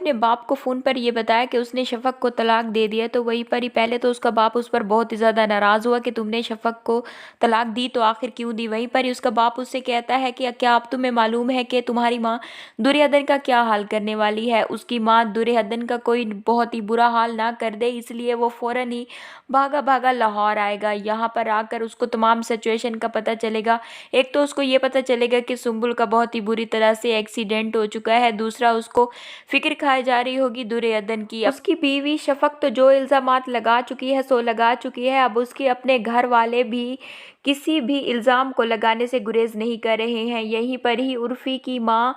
अपने बाप को फ़ोन पर ये बताया कि उसने शफ़क़ को तलाक दे दिया, तो वहीं पर ही पहले तो उसका बाप उस पर बहुत ही ज़्यादा नाराज़ हुआ कि तुमने शफ़क़ को तलाक दी तो आखिर क्यों दी। वहीं पर ही उसका बाप उससे कहता है कि क्या अब तुम्हें मालूम है कि तुम्हारी माँ दुर्योधन का क्या हाल करने वाली है। उसकी माँ दुर्योधन का कोई बहुत ही बुरा हाल ना कर दे, इसलिए वो फ़ौरन ही भागा भागा लाहौर आएगा। यहाँ पर आकर उसको तमाम सिचुएशन का पता चलेगा। एक तो उसको ये पता चलेगा कि सुंबुल का बहुत ही बुरी तरह से एक्सीडेंट हो चुका है, दूसरा उसको फिक्र खाई जा रही होगी दुर्योधन की। उसकी बीवी शफ़क़ तो जो इल्ज़ामात लगा चुकी है सो लगा चुकी है। अब उसके अपने घर वाले भी किसी भी इल्ज़ाम को लगाने से गुरेज नहीं कर रहे हैं। यहीं पर ही उर्फ़ी की माँ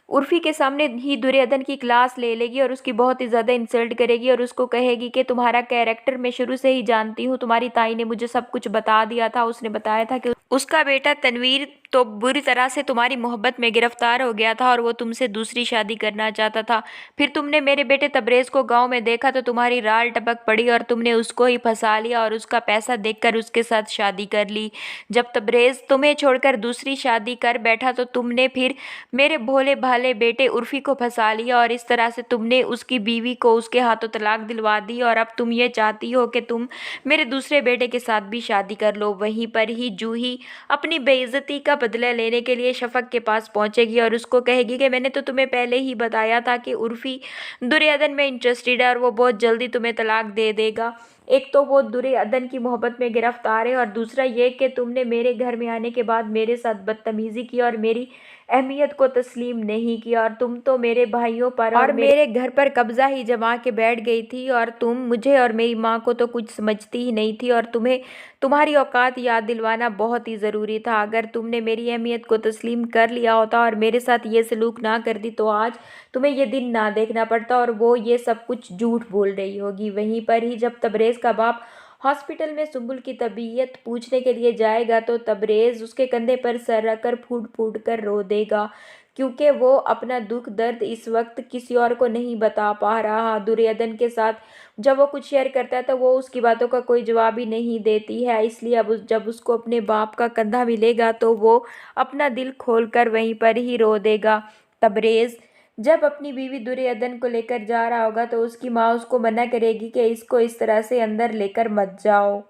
उर्फ़ी के सामने ही दुर्योधन की क्लास ले लेगी और उसकी बहुत ही ज़्यादा इंसल्ट करेगी और उसको कहेगी कि तुम्हारा कैरेक्टर मैं शुरू से ही जानती हूँ, तुम्हारी ताई ने मुझे सब कुछ बता दिया था। उसने बताया था कि उसका बेटा तनवीर तो बुरी तरह से तुम्हारी मोहब्बत में गिरफ्तार हो गया था और वो तुमसे दूसरी शादी करना चाहता था। फिर तुमने मेरे बेटे तबरेज़ को गांव में देखा तो तुम्हारी राल टपक पड़ी और तुमने उसको ही फंसा लिया और उसका पैसा देखकर उसके साथ शादी कर ली। जब तबरेज़ तुम्हें छोड़कर दूसरी शादी कर बैठा तो तुमने फिर मेरे भोले भाले बेटे उर्फ़ी को फंसा लिया और इस तरह से तुमने उसकी बीवी को उसके हाथों तलाक दिलवा दी और अब तुम ये चाहती हो कि तुम मेरे दूसरे बेटे के साथ भी शादी कर लो। वहीं पर ही जूही अपनी बेइज्जती का बदला लेने के लिए शफ़क़ के पास पहुंचेगी और उसको कहेगी कि मैंने तो तुम्हें पहले ही बताया था कि उर्फ़ी दुर्योधन में इंटरेस्टेड है और वो बहुत जल्दी तुम्हें तलाक दे देगा। एक तो वो दुर्योधन की मोहब्बत में गिरफ्तार है और दूसरा ये कि तुमने मेरे घर में आने के बाद मेरे साथ बदतमीज़ी की और मेरी अहमियत को तस्लीम नहीं किया और तुम तो मेरे भाइयों पर और मेरे घर पर कब्जा ही जमा के बैठ गई थी और तुम मुझे और मेरी माँ को तो कुछ समझती ही नहीं थी और तुम्हें तुम्हारी औकात याद दिलवाना बहुत ही ज़रूरी था। अगर तुमने मेरी अहमियत को तस्लीम कर लिया होता और मेरे साथ ये सलूक ना करती तो आज तुम्हें ये दिन ना देखना पड़ता और वो ये सब कुछ झूठ बोल रही होगी। वहीं पर ही जब तबरेज़ का बाप हॉस्पिटल में सुंबुल की तबीयत पूछने के लिए जाएगा तो तबरेज़ उसके कंधे पर सर रखकर फूट फूट कर रो देगा, क्योंकि वो अपना दुख दर्द इस वक्त किसी और को नहीं बता पा रहा। दुर्योधन के साथ जब वो कुछ शेयर करता है तो वो उसकी बातों का कोई जवाब ही नहीं देती है, इसलिए अब जब उसको अपने बाप का कंधा मिलेगा तो वो अपना दिल खोल कर वहीं पर ही रो देगा। तबरेज़ जब अपनी बीवी दुर्योधन को लेकर जा रहा होगा तो उसकी माँ उसको मना करेगी कि इसको इस तरह से अंदर लेकर मत जाओ।